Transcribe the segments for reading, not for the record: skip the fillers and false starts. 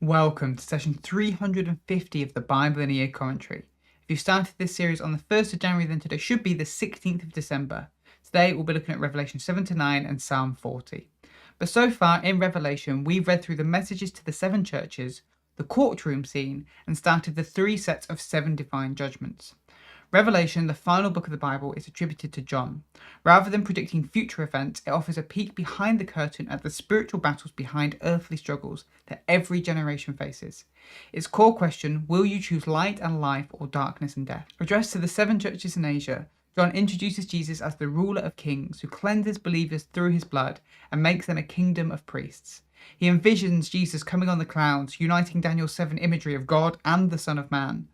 Welcome to session 350 of the Bible in a Year commentary. If you started this series on the 1st of January, then today should be the 16th of December. Today we'll be looking at Revelation 7 to 9 and Psalm 40. But so far in Revelation, we've read through the messages to the seven churches, the courtroom scene, and started the three sets of seven divine judgments. Revelation, the final book of the Bible, is attributed to John. Rather than predicting future events, it offers a peek behind the curtain at the spiritual battles behind earthly struggles that every generation faces. Its core question, will you choose light and life or darkness and death? Addressed to the seven churches in Asia, John introduces Jesus as the ruler of kings who cleanses believers through his blood and makes them a kingdom of priests. He envisions Jesus coming on the clouds, uniting Daniel's 7 imagery of God and the Son of Man.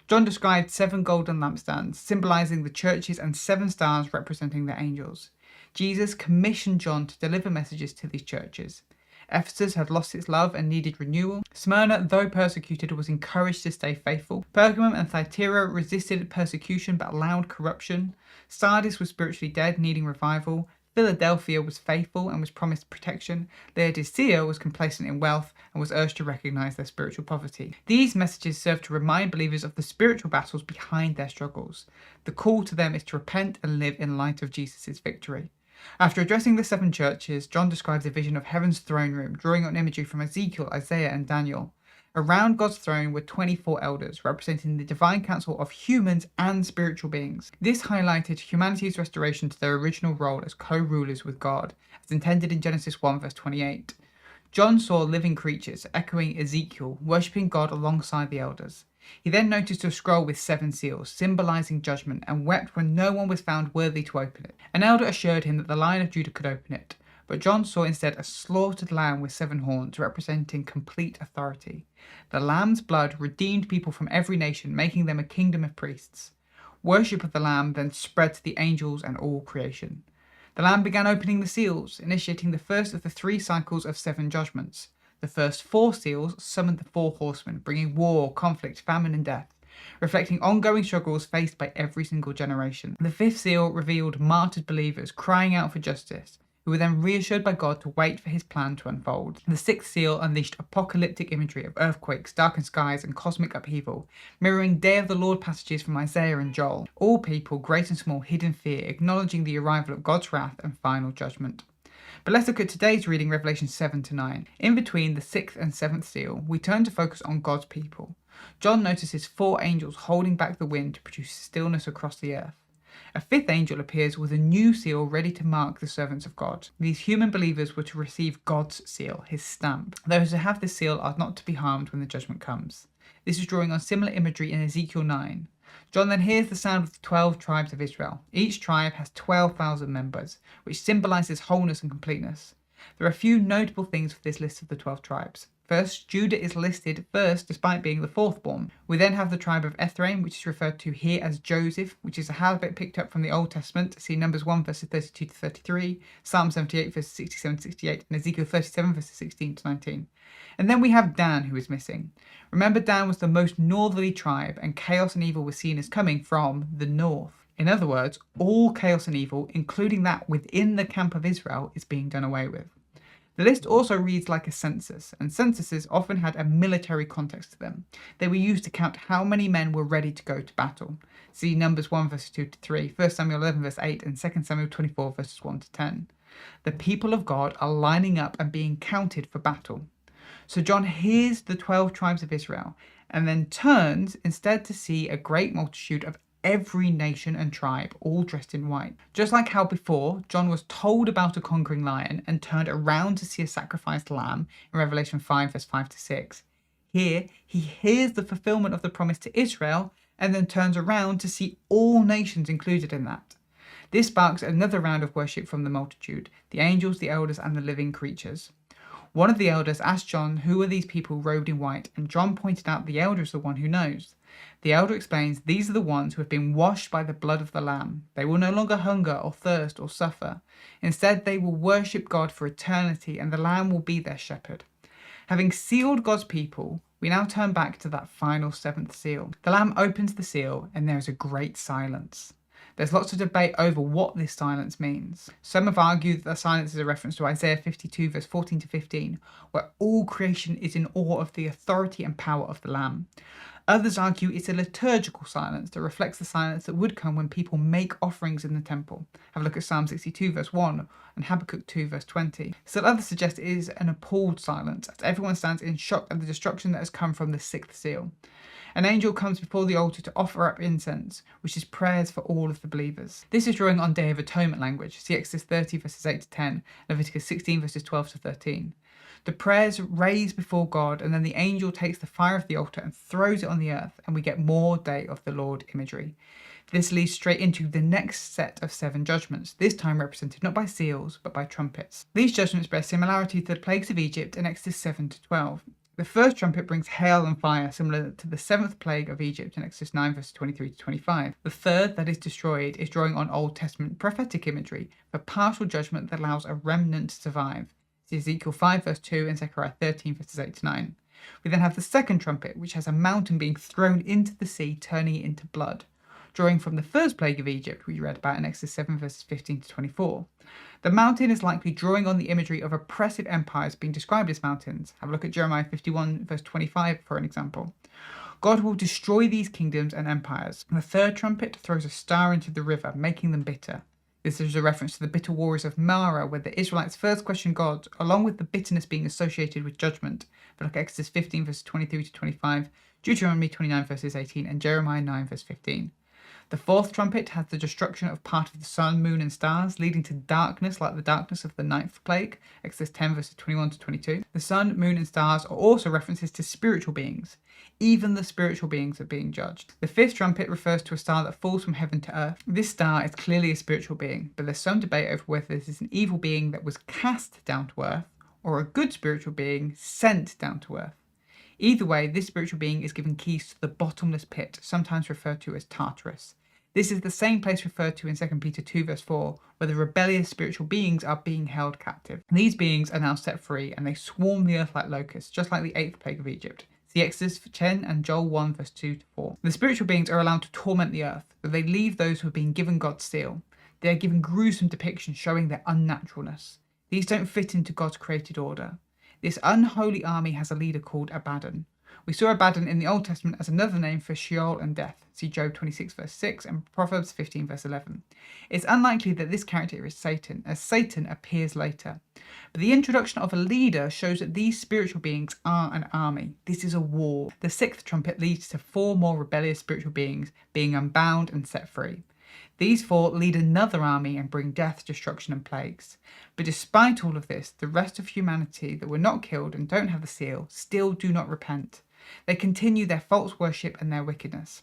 John described 7 golden lampstands, symbolizing the churches, and 7 stars representing the angels. Jesus commissioned John to deliver messages to these churches. Ephesus had lost its love and needed renewal. Smyrna, though persecuted, was encouraged to stay faithful. Pergamum and Thyatira resisted persecution but allowed corruption. Sardis was spiritually dead, needing revival. Philadelphia was faithful and was promised protection. Laodicea was complacent in wealth and was urged to recognize their spiritual poverty. These messages serve to remind believers of the spiritual battles behind their struggles. The call to them is to repent and live in light of Jesus' victory. After addressing the 7 churches, John describes a vision of heaven's throne room, drawing on imagery from Ezekiel, Isaiah, and Daniel. Around God's throne were 24 elders, representing the divine council of humans and spiritual beings. This highlighted humanity's restoration to their original role as co-rulers with God, as intended in Genesis 1 verse 28. John saw living creatures, echoing Ezekiel, worshipping God alongside the elders. He then noticed a scroll with 7 seals, symbolizing judgment, and wept when no one was found worthy to open it. An elder assured him that the Lion of Judah could open it, but John saw instead a slaughtered lamb with 7 horns, representing complete authority. The lamb's blood redeemed people from every nation, making them a kingdom of priests. Worship of the lamb then spread to the angels and all creation. The lamb began opening the seals, initiating the first of the 3 cycles of 7 judgments. The first 4 seals summoned the 4 horsemen, bringing war, conflict, famine, and death, reflecting ongoing struggles faced by every single generation. The 5th seal revealed martyred believers crying out for justice, who were then reassured by God to wait for his plan to unfold. The 6th seal unleashed apocalyptic imagery of earthquakes, darkened skies, and cosmic upheaval, mirroring Day of the Lord passages from Isaiah and Joel. All people, great and small, hid in fear, acknowledging the arrival of God's wrath and final judgment. But let's look at today's reading, Revelation 7 to 9. In between the 6th and 7th seal, we turn to focus on God's people. John notices 4 angels holding back the wind to produce stillness across the earth. A 5th angel appears with a new seal ready to mark the servants of God. These human believers were to receive God's seal, his stamp. Those who have this seal are not to be harmed when the judgment comes. This is drawing on similar imagery in Ezekiel 9. John then hears the sound of the 12 tribes of Israel. Each tribe has 12,000 members, which symbolizes wholeness and completeness. There are a few notable things for this list of the 12 tribes. First, Judah is listed first despite being the 4th born. We then have the tribe of Ephraim, which is referred to here as Joseph, which is a habit picked up from the Old Testament. See Numbers 1 verses 32 to 33, Psalm 78 verses 67 to 68, and Ezekiel 37 verses 16 to 19. And then we have Dan, who is missing. Remember, Dan was the most northerly tribe, and chaos and evil were seen as coming from the north. In other words, all chaos and evil, including that within the camp of Israel, is being done away with. The list also reads like a census, and censuses often had a military context to them. They were used to count how many men were ready to go to battle. See Numbers 1 verses 2 to 3, 1 Samuel 11 verse 8, and 2 Samuel 24 verses 1 to 10. The people of God are lining up and being counted for battle. So John hears the 12 tribes of Israel, and then turns instead to see a great multitude of every nation and tribe, all dressed in white. Just like how before, John was told about a conquering lion and turned around to see a sacrificed lamb in Revelation 5 verse 5 to 6. Here, he hears the fulfillment of the promise to Israel and then turns around to see all nations included in that. This sparks another round of worship from the multitude, the angels, the elders, and the living creatures. One of the elders asked John who are these people robed in white, and John pointed out the elder is the one who knows. The elder explains these are the ones who have been washed by the blood of the Lamb. They will no longer hunger or thirst or suffer. Instead, they will worship God for eternity, and the Lamb will be their shepherd. Having sealed God's people, we now turn back to that final 7th seal. The Lamb opens the seal, and there is a great silence. There's lots of debate over what this silence means. Some have argued that the silence is a reference to Isaiah 52 verse 14 to 15, where all creation is in awe of the authority and power of the Lamb. Others argue it's a liturgical silence that reflects the silence that would come when people make offerings in the temple. Have a look at Psalm 62 verse 1 and Habakkuk 2 verse 20. Still others suggest it is an appalled silence, as everyone stands in shock at the destruction that has come from the sixth seal. An angel comes before the altar to offer up incense, which is prayers for all of the believers. This is drawing on Day of Atonement language. See Exodus 30 verses 8 to 10, Leviticus 16 verses 12 to 13. The prayers raised before God, and then the angel takes the fire of the altar and throws it on the earth, and we get more Day of the Lord imagery. This leads straight into the next set of 7 judgments, this time represented not by seals, but by trumpets. These judgments bear similarity to the plagues of Egypt in Exodus 7 to 12. The first trumpet brings hail and fire, similar to the 7th plague of Egypt in Exodus 9 verses 23 to 25. The third, that is destroyed, is drawing on Old Testament prophetic imagery for partial judgment that allows a remnant to survive. See Ezekiel 5 verse 2 and Zechariah 13 verses 8 to 9. We then have the second trumpet, which has a mountain being thrown into the sea, turning it into blood, drawing from the first plague of Egypt we read about in Exodus 7 verses 15 to 24. The mountain is likely drawing on the imagery of oppressive empires being described as mountains. Have a look at Jeremiah 51 verse 25 for an example. God will destroy these kingdoms and empires. And the third trumpet throws a star into the river, making them bitter. This is a reference to the bitter waters of Marah, where the Israelites first questioned God, along with the bitterness being associated with judgment. But look at Exodus 15 verses 23 to 25, Deuteronomy 29 verses 18, and Jeremiah 9 verse 15. The fourth trumpet has the destruction of part of the sun, moon, and stars, leading to darkness like the darkness of the ninth plague, Exodus 10 verses 21 to 22. The sun, moon, and stars are also references to spiritual beings. Even the spiritual beings are being judged. The fifth trumpet refers to a star that falls from heaven to earth. This star is clearly a spiritual being, but there's some debate over whether this is an evil being that was cast down to earth, or a good spiritual being sent down to earth. Either way, this spiritual being is given keys to the bottomless pit, sometimes referred to as Tartarus. This is the same place referred to in 2 Peter 2 verse 4, where the rebellious spiritual beings are being held captive. These beings are now set free, and they swarm the earth like locusts, just like the 8th plague of Egypt. See Exodus 10 and Joel 1 verse 2 to 4. The spiritual beings are allowed to torment the earth, but they leave those who have been given God's seal. They are given gruesome depictions showing their unnaturalness. These don't fit into God's created order. This unholy army has a leader called Abaddon. We saw Abaddon in the Old Testament as another name for Sheol and death. See Job 26 verse 6 and Proverbs 15 verse 11. It's unlikely that this character is Satan, as Satan appears later. But the introduction of a leader shows that these spiritual beings are an army. This is a war. The sixth trumpet leads to 4 more rebellious spiritual beings being unbound and set free. These 4 lead another army and bring death, destruction, and plagues. But despite all of this, the rest of humanity that were not killed and don't have the seal still do not repent. They continue their false worship and their wickedness.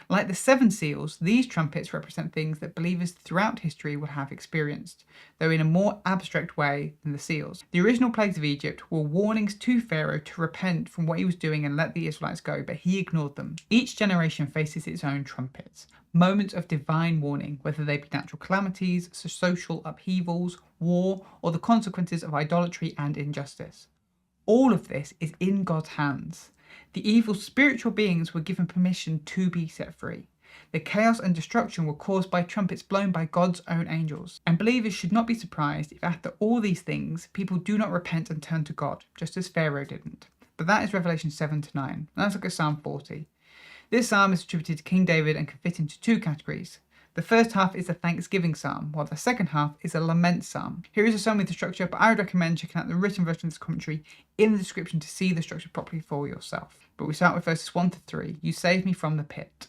Like the 7 seals, these trumpets represent things that believers throughout history will have experienced, though in a more abstract way than the seals. The original plagues of Egypt were warnings to Pharaoh to repent from what he was doing and let the Israelites go, but he ignored them. Each generation faces its own trumpets, moments of divine warning, whether they be natural calamities, social upheavals, war, or the consequences of idolatry and injustice. All of this is in God's hands. The evil spiritual beings were given permission to be set free. The chaos and destruction were caused by trumpets blown by God's own angels. And believers should not be surprised if after all these things, people do not repent and turn to God, just as Pharaoh didn't. But that is Revelation 7 to 9. Now let's look at Psalm 40. This psalm is attributed to King David and can fit into 2 categories. The first half is a thanksgiving psalm, while the second half is a lament psalm. Here is a summary of the structure, but I would recommend checking out the written version of this commentary in the description to see the structure properly for yourself. But we start with verses 1 to 3. You saved me from the pit.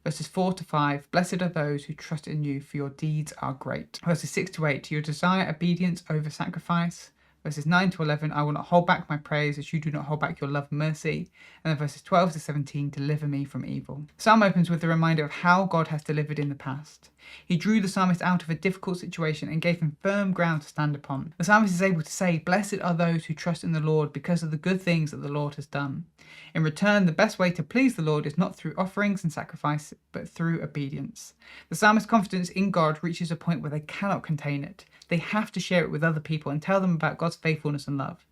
Verses 4 to 5. Blessed are those who trust in you, for your deeds are great. Verses 6 to 8. You desire obedience over sacrifice. Verses 9 to 11, I will not hold back my praise as you do not hold back your love and mercy. And then verses 12 to 17, deliver me from evil. Psalm opens with a reminder of how God has delivered in the past. He drew the psalmist out of a difficult situation and gave him firm ground to stand upon. The psalmist is able to say, blessed are those who trust in the Lord because of the good things that the Lord has done. In return, the best way to please the Lord is not through offerings and sacrifice, but through obedience. The psalmist's confidence in God reaches a point where they cannot contain it. They have to share it with other people and tell them about God's faithfulness and love.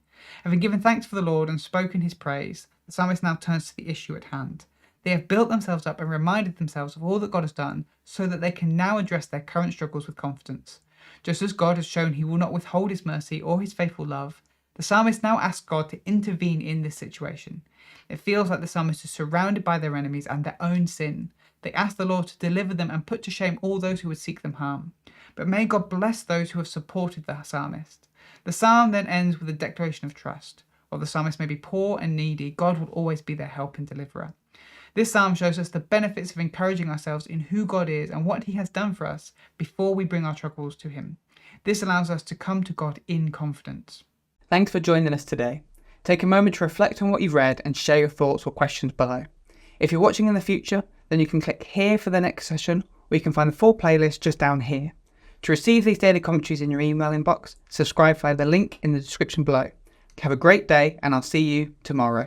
Having given thanks for the Lord and spoken his praise, the psalmist now turns to the issue at hand. They have built themselves up and reminded themselves of all that God has done so that they can now address their current struggles with confidence. Just as God has shown he will not withhold his mercy or his faithful love, the psalmist now asks God to intervene in this situation. It feels like the psalmist is surrounded by their enemies and their own sin. They ask the Lord to deliver them and put to shame all those who would seek them harm. But may God bless those who have supported the psalmist. The psalm then ends with a declaration of trust. While the psalmist may be poor and needy, God will always be their help and deliverer. This psalm shows us the benefits of encouraging ourselves in who God is and what he has done for us before we bring our troubles to him. This allows us to come to God in confidence. Thanks for joining us today. Take a moment to reflect on what you've read and share your thoughts or questions below. If you're watching in the future, then you can click here for the next session, or you can find the full playlist just down here. To receive these daily commentaries in your email inbox, subscribe via the link in the description below. Have a great day, and I'll see you tomorrow.